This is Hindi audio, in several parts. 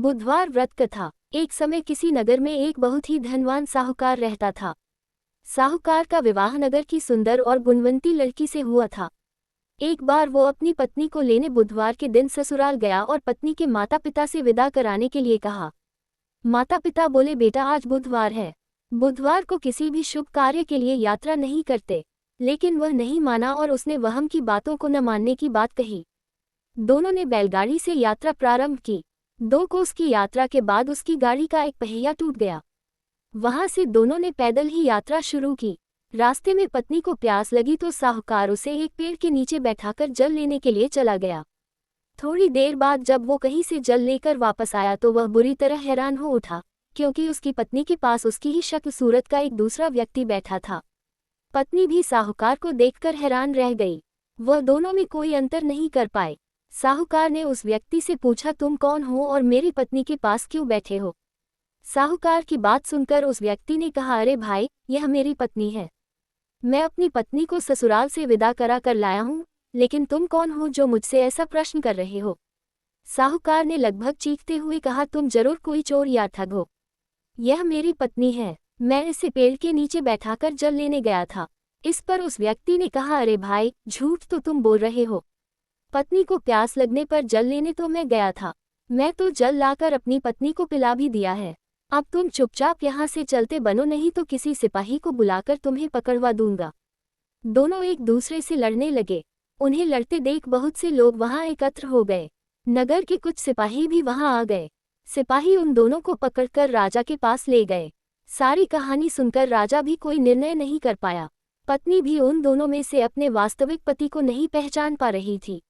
बुधवार व्रत कथा। एक समय किसी नगर में एक बहुत ही धनवान साहूकार रहता था। साहूकार का विवाह नगर की सुंदर और गुणवंती लड़की से हुआ था। एक बार वो अपनी पत्नी को लेने बुधवार के दिन ससुराल गया और पत्नी के माता पिता से विदा कराने के लिए कहा। माता पिता बोले, बेटा आज बुधवार है, बुधवार को किसी भी शुभ कार्य के लिए यात्रा नहीं करते। लेकिन वह नहीं माना और उसने वहम की बातों को न मानने की बात कही। दोनों ने बैलगाड़ी से यात्रा प्रारंभ की। 2 कोस की यात्रा के बाद उसकी गाड़ी का एक पहिया टूट गया। वहां से दोनों ने पैदल ही यात्रा शुरू की। रास्ते में पत्नी को प्यास लगी तो साहूकार उसे एक पेड़ के नीचे बैठाकर जल लेने के लिए चला गया। थोड़ी देर बाद जब वो कहीं से जल लेकर वापस आया तो वह बुरी तरह हैरान हो उठा, क्योंकि उसकी पत्नी के पास उसकी ही शक्ल सूरत का एक दूसरा व्यक्ति बैठा था। पत्नी भी साहूकार को देखकर हैरान रह गई। वह दोनों में कोई अंतर नहीं कर पाए। साहूकार ने उस व्यक्ति से पूछा, तुम कौन हो और मेरी पत्नी के पास क्यों बैठे हो? साहूकार की बात सुनकर उस व्यक्ति ने कहा, अरे भाई, यह मेरी पत्नी है। मैं अपनी पत्नी को ससुराल से विदा करा कर लाया हूँ, लेकिन तुम कौन हो जो मुझसे ऐसा प्रश्न कर रहे हो? साहूकार ने लगभग चीखते हुए कहा, तुम जरूर कोई चोर या ठग हो। यह मेरी पत्नी है, मैं इसे पेड़ के नीचे बैठाकर जल लेने गया था। इस पर उस व्यक्ति ने कहा, अरे भाई, झूठ तो तुम बोल रहे हो। पत्नी को प्यास लगने पर जल लेने तो मैं गया था। मैं तो जल लाकर अपनी पत्नी को पिला भी दिया है। अब तुम चुपचाप यहाँ से चलते बनो, नहीं तो किसी सिपाही को बुलाकर तुम्हें पकड़वा दूंगा। दोनों एक दूसरे से लड़ने लगे। उन्हें लड़ते देख बहुत से लोग वहां एकत्र हो गए। नगर के कुछ सिपाही भी वहां आ गए। सिपाही उन दोनों को पकड़कर राजा के पास ले गए। सारी कहानी सुनकर राजा भी कोई निर्णय नहीं कर पाया। पत्नी भी उन दोनों में से अपने वास्तविक पति को नहीं पहचान पा रही थी।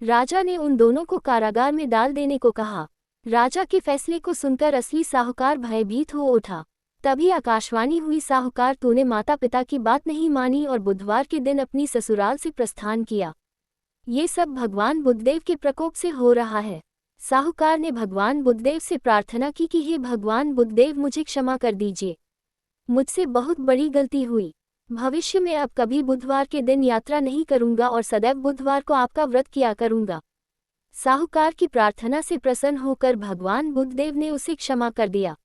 राजा ने उन दोनों को कारागार में डाल देने को कहा। राजा के फैसले को सुनकर असली साहूकार भयभीत हो उठा। तभी आकाशवाणी हुई, साहूकार, तूने माता पिता की बात नहीं मानी और बुधवार के दिन अपनी ससुराल से प्रस्थान किया। ये सब भगवान बुद्धदेव के प्रकोप से हो रहा है। साहूकार ने भगवान बुद्धदेव से प्रार्थना की कि हे भगवान बुद्धदेव, मुझे क्षमा कर दीजिए, मुझसे बहुत बड़ी गलती हुई। भविष्य में अब कभी बुधवार के दिन यात्रा नहीं करूंगा और सदैव बुधवार को आपका व्रत किया करूंगा। साहूकार की प्रार्थना से प्रसन्न होकर भगवान बुद्धदेव ने उसे क्षमा कर दिया।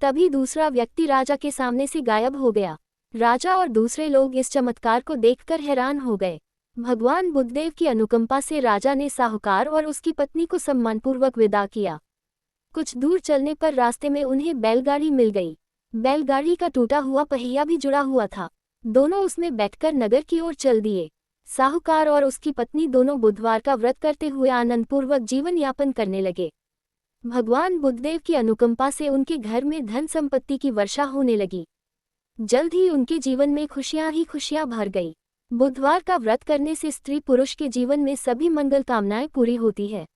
तभी दूसरा व्यक्ति राजा के सामने से गायब हो गया। राजा और दूसरे लोग इस चमत्कार को देखकर हैरान हो गए। भगवान बुद्धदेव की अनुकंपा से राजा ने साहूकार और उसकी पत्नी को सम्मानपूर्वक विदा किया। कुछ दूर चलने पर रास्ते में उन्हें बैलगाड़ी मिल गई। बैलगाड़ी का टूटा हुआ पहिया भी जुड़ा हुआ था। दोनों उसमें बैठकर नगर की ओर चल दिए। साहूकार और उसकी पत्नी दोनों बुधवार का व्रत करते हुए आनंदपूर्वक जीवन यापन करने लगे। भगवान बुद्धदेव की अनुकंपा से उनके घर में धन संपत्ति की वर्षा होने लगी। जल्द ही उनके जीवन में खुशियां ही खुशियां भर गई। बुधवार का व्रत करने से स्त्री पुरुष के जीवन में सभी मंगल कामनाएं पूरी होती है।